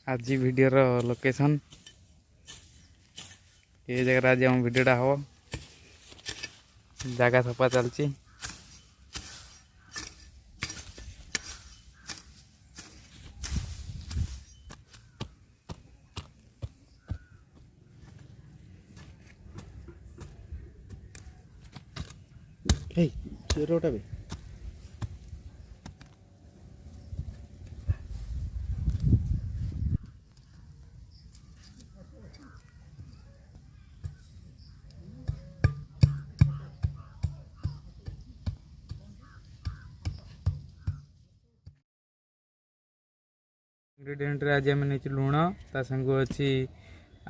आज video location ये जगह आज हम वीडियोटा हम जगह सफा चलती चेरोटा भी इंग्रेडिएंट रे आज आम नहीं लुण ता संग अच्छी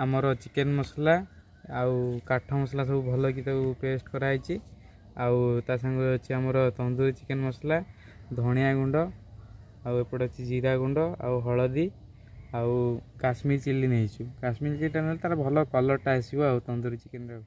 आमर चिकेन मसला आउ काठ मसला सब भल कि पेस्ट कराई आउ ता संग अच्छी आमर तंदूरी चिकेन मसला धनिया गुंड आउ एपटे अच्छी जीरा गुंड आउ हलदी आउ काश्मीर चिल्ली नहीं काश्मीर चिल्लीटा ना तार भल कलरटा आसो आ तंदूरी चिकेन रे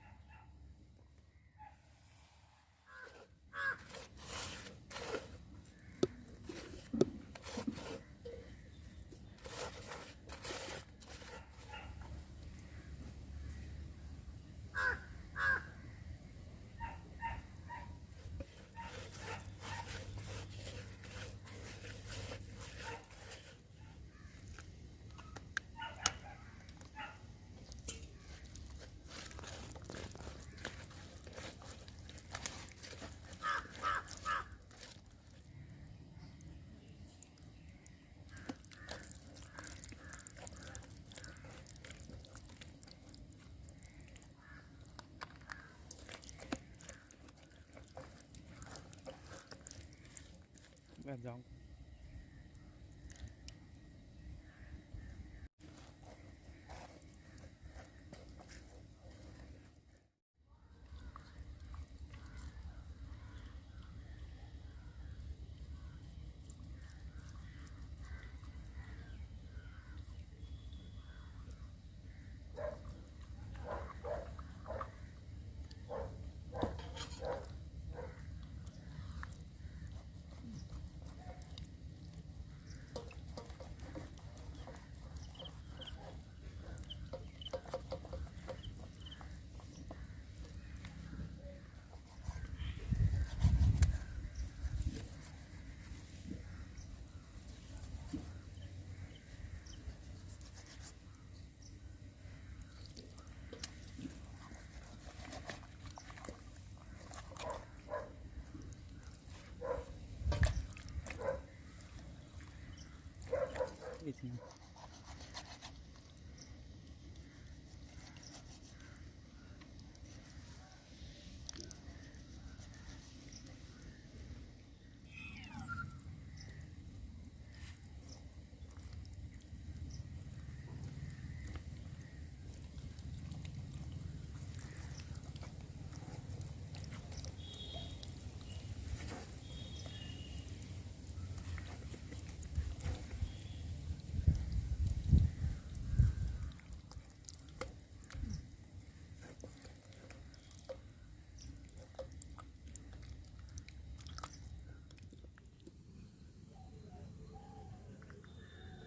जाऊँ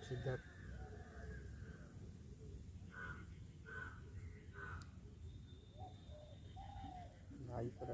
सिद्धार्थ भाई पर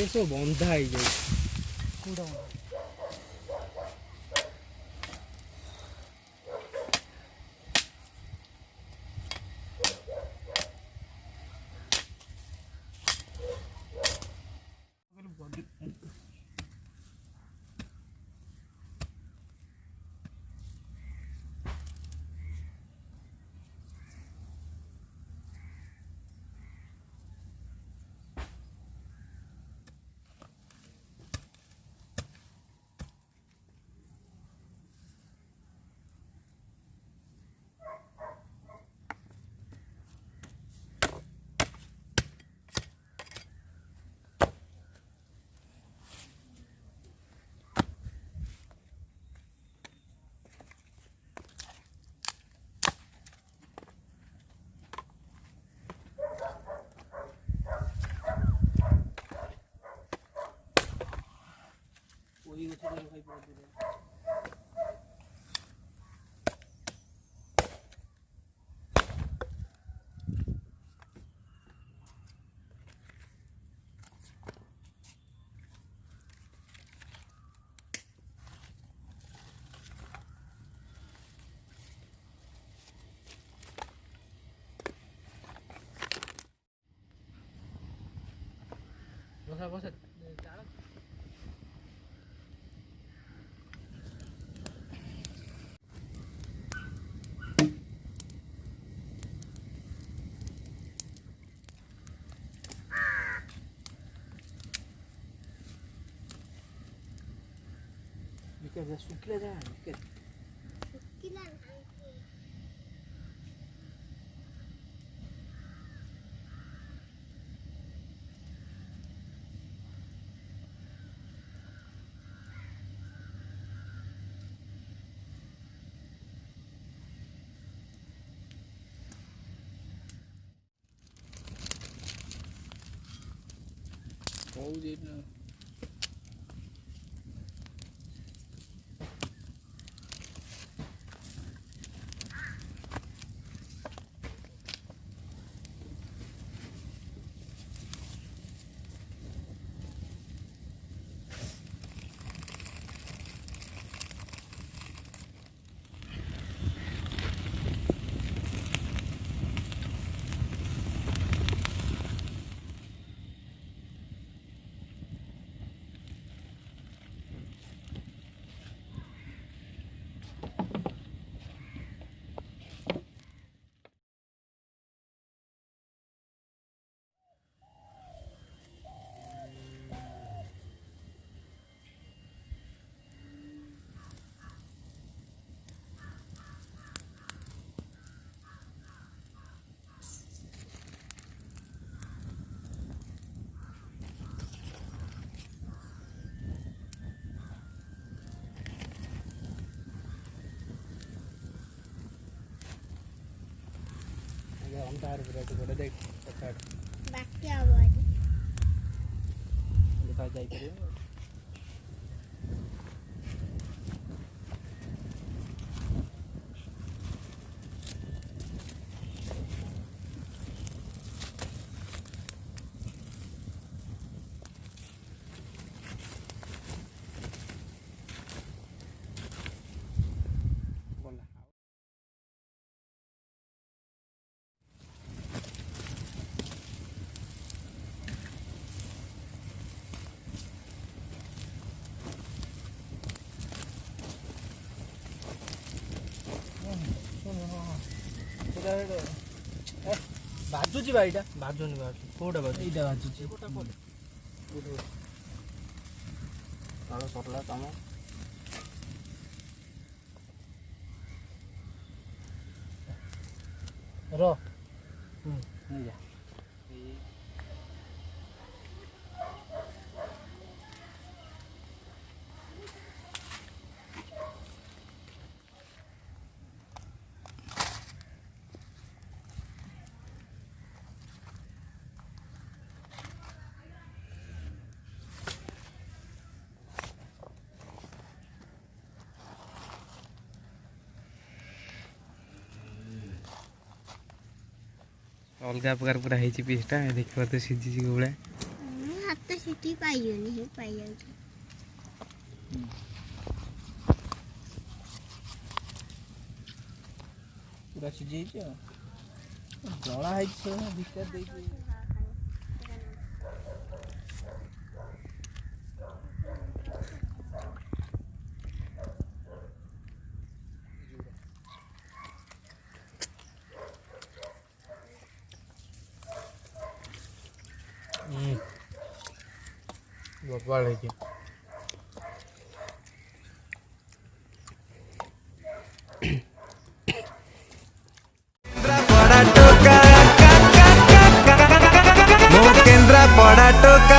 सब बंधा ही जाए ବସା ବସା ଶୁଖିଲା ଯାଏ ହଉଛି अंधार पूरा देख बाकी आवाज देखा जाई परियो बाजुची बा एटा बाजुनी बाजु कोटा बाजु एटा बाजुची कोटा कोटा तालो सरला काम रो नहीं जा अलग प्रकार पूरा है पीसटा देखा तो सीझी भाया हाथ सीटी पाई पाई पूरा सीझी जला है भितर दे बकवाड़ है कि केंद्रा पड़ा टोका